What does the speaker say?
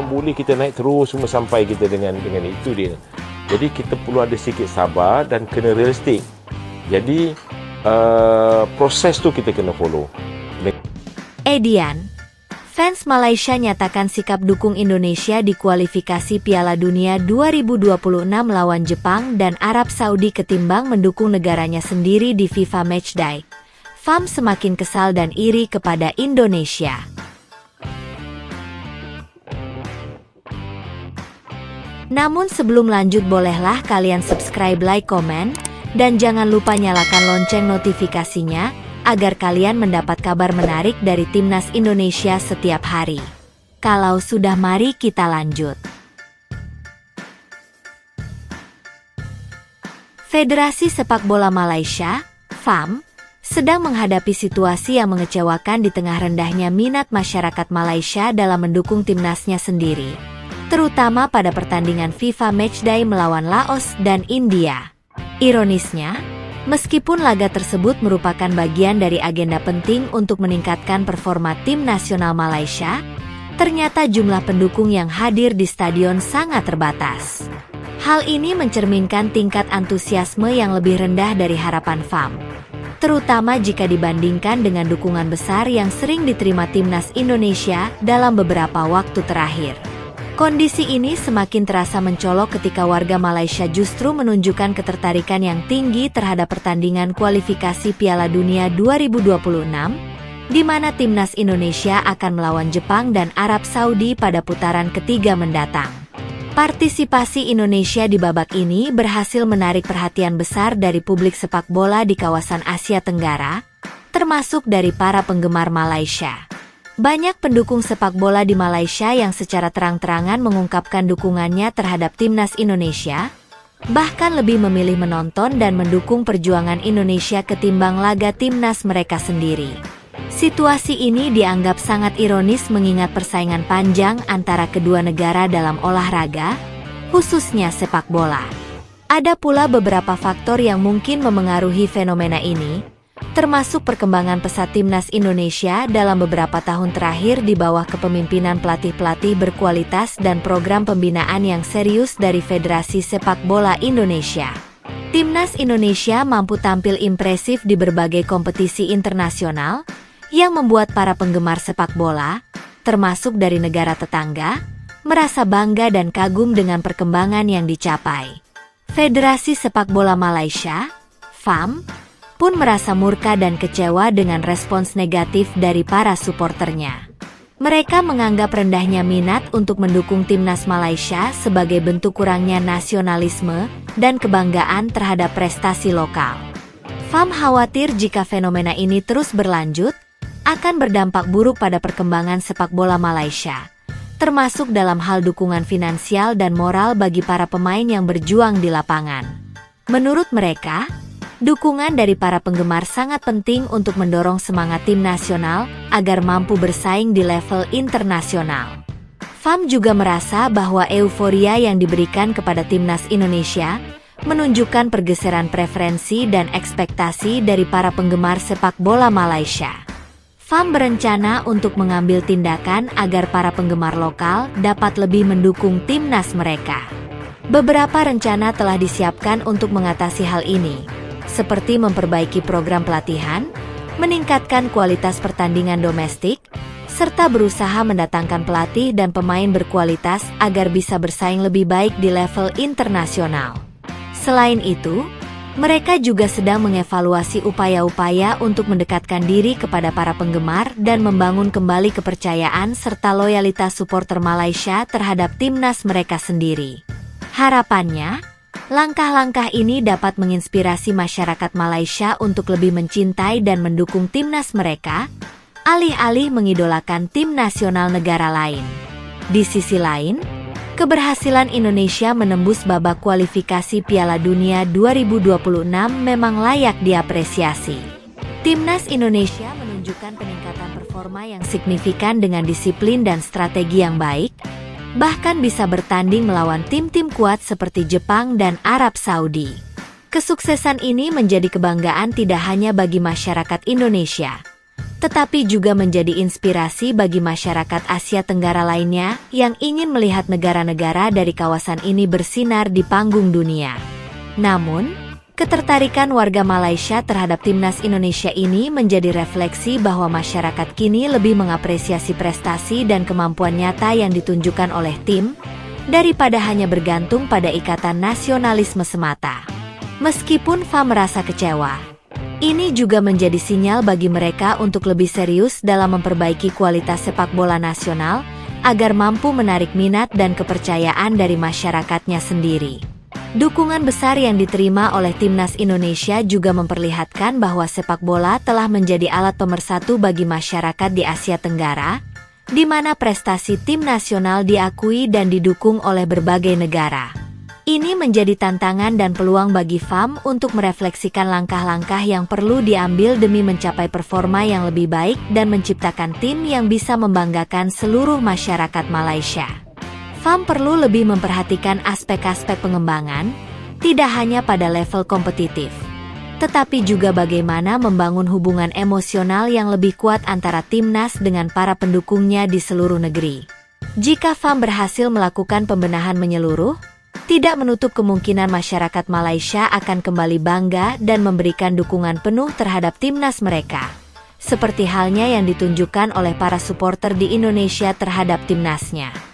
yang boleh kita naik terus semua sampai kita dengan itu dia. Jadi kita perlu ada sikit sabar dan kena realistik. Jadi proses tu kita kena follow. Edian, fans Malaysia nyatakan sikap dukung Indonesia di kualifikasi Piala Dunia 2026 lawan Jepang dan Arab Saudi ketimbang mendukung negaranya sendiri di FIFA Matchday. FAM semakin kesal dan iri kepada Indonesia. Namun sebelum lanjut bolehlah kalian subscribe, like, komen, dan jangan lupa nyalakan lonceng notifikasinya, agar kalian mendapat kabar menarik dari Timnas Indonesia setiap hari. Kalau sudah, mari kita lanjut. Federasi Sepak Bola Malaysia, FAM, sedang menghadapi situasi yang mengecewakan di tengah rendahnya minat masyarakat Malaysia dalam mendukung timnasnya sendiri, terutama pada pertandingan FIFA Matchday melawan Laos dan India. Ironisnya, meskipun laga tersebut merupakan bagian dari agenda penting untuk meningkatkan performa tim nasional Malaysia, ternyata jumlah pendukung yang hadir di stadion sangat terbatas. Hal ini mencerminkan tingkat antusiasme yang lebih rendah dari harapan FAM, terutama jika dibandingkan dengan dukungan besar yang sering diterima timnas Indonesia dalam beberapa waktu terakhir. Kondisi ini semakin terasa mencolok ketika warga Malaysia justru menunjukkan ketertarikan yang tinggi terhadap pertandingan kualifikasi Piala Dunia 2026, di mana timnas Indonesia akan melawan Jepang dan Arab Saudi pada putaran ketiga mendatang. Partisipasi Indonesia di babak ini berhasil menarik perhatian besar dari publik sepak bola di kawasan Asia Tenggara, termasuk dari para penggemar Malaysia. Banyak pendukung sepak bola di Malaysia yang secara terang-terangan mengungkapkan dukungannya terhadap timnas Indonesia, bahkan lebih memilih menonton dan mendukung perjuangan Indonesia ketimbang laga timnas mereka sendiri. Situasi ini dianggap sangat ironis mengingat persaingan panjang antara kedua negara dalam olahraga, khususnya sepak bola. Ada pula beberapa faktor yang mungkin memengaruhi fenomena ini, termasuk perkembangan pesat timnas Indonesia dalam beberapa tahun terakhir di bawah kepemimpinan pelatih-pelatih berkualitas dan program pembinaan yang serius dari Federasi Sepak Bola Indonesia. Timnas Indonesia mampu tampil impresif di berbagai kompetisi internasional, yang membuat para penggemar sepak bola, termasuk dari negara tetangga, merasa bangga dan kagum dengan perkembangan yang dicapai. Federasi Sepak Bola Malaysia, FAM, pun merasa murka dan kecewa dengan respons negatif dari para suporternya. Mereka menganggap rendahnya minat untuk mendukung timnas Malaysia sebagai bentuk kurangnya nasionalisme dan kebanggaan terhadap prestasi lokal. FAM khawatir jika fenomena ini terus berlanjut, akan berdampak buruk pada perkembangan sepak bola Malaysia, termasuk dalam hal dukungan finansial dan moral bagi para pemain yang berjuang di lapangan. Menurut mereka, dukungan dari para penggemar sangat penting untuk mendorong semangat tim nasional agar mampu bersaing di level internasional. FAM juga merasa bahwa euforia yang diberikan kepada timnas Indonesia menunjukkan pergeseran preferensi dan ekspektasi dari para penggemar sepak bola Malaysia. FAM berencana untuk mengambil tindakan agar para penggemar lokal dapat lebih mendukung timnas mereka. Beberapa rencana telah disiapkan untuk mengatasi hal ini, seperti memperbaiki program pelatihan, meningkatkan kualitas pertandingan domestik, serta berusaha mendatangkan pelatih dan pemain berkualitas agar bisa bersaing lebih baik di level internasional. Selain itu, mereka juga sedang mengevaluasi upaya-upaya untuk mendekatkan diri kepada para penggemar dan membangun kembali kepercayaan serta loyalitas supporter Malaysia terhadap timnas mereka sendiri. Harapannya, langkah-langkah ini dapat menginspirasi masyarakat Malaysia untuk lebih mencintai dan mendukung timnas mereka, alih-alih mengidolakan tim nasional negara lain. Di sisi lain, keberhasilan Indonesia menembus babak kualifikasi Piala Dunia 2026 memang layak diapresiasi. Timnas Indonesia menunjukkan peningkatan performa yang signifikan dengan disiplin dan strategi yang baik, bahkan bisa bertanding melawan tim-tim kuat seperti Jepang dan Arab Saudi. Kesuksesan ini menjadi kebanggaan tidak hanya bagi masyarakat Indonesia, tetapi juga menjadi inspirasi bagi masyarakat Asia Tenggara lainnya yang ingin melihat negara-negara dari kawasan ini bersinar di panggung dunia. Namun, ketertarikan warga Malaysia terhadap timnas Indonesia ini menjadi refleksi bahwa masyarakat kini lebih mengapresiasi prestasi dan kemampuan nyata yang ditunjukkan oleh tim, daripada hanya bergantung pada ikatan nasionalisme semata. Meskipun FAM merasa kecewa, ini juga menjadi sinyal bagi mereka untuk lebih serius dalam memperbaiki kualitas sepak bola nasional, agar mampu menarik minat dan kepercayaan dari masyarakatnya sendiri. Dukungan besar yang diterima oleh timnas Indonesia juga memperlihatkan bahwa sepak bola telah menjadi alat pemersatu bagi masyarakat di Asia Tenggara, di mana prestasi tim nasional diakui dan didukung oleh berbagai negara. Ini menjadi tantangan dan peluang bagi FAM untuk merefleksikan langkah-langkah yang perlu diambil demi mencapai performa yang lebih baik dan menciptakan tim yang bisa membanggakan seluruh masyarakat Malaysia. FAM perlu lebih memperhatikan aspek-aspek pengembangan, tidak hanya pada level kompetitif, tetapi juga bagaimana membangun hubungan emosional yang lebih kuat antara timnas dengan para pendukungnya di seluruh negeri. Jika FAM berhasil melakukan pembenahan menyeluruh, tidak menutup kemungkinan masyarakat Malaysia akan kembali bangga dan memberikan dukungan penuh terhadap timnas mereka, seperti halnya yang ditunjukkan oleh para supporter di Indonesia terhadap timnasnya.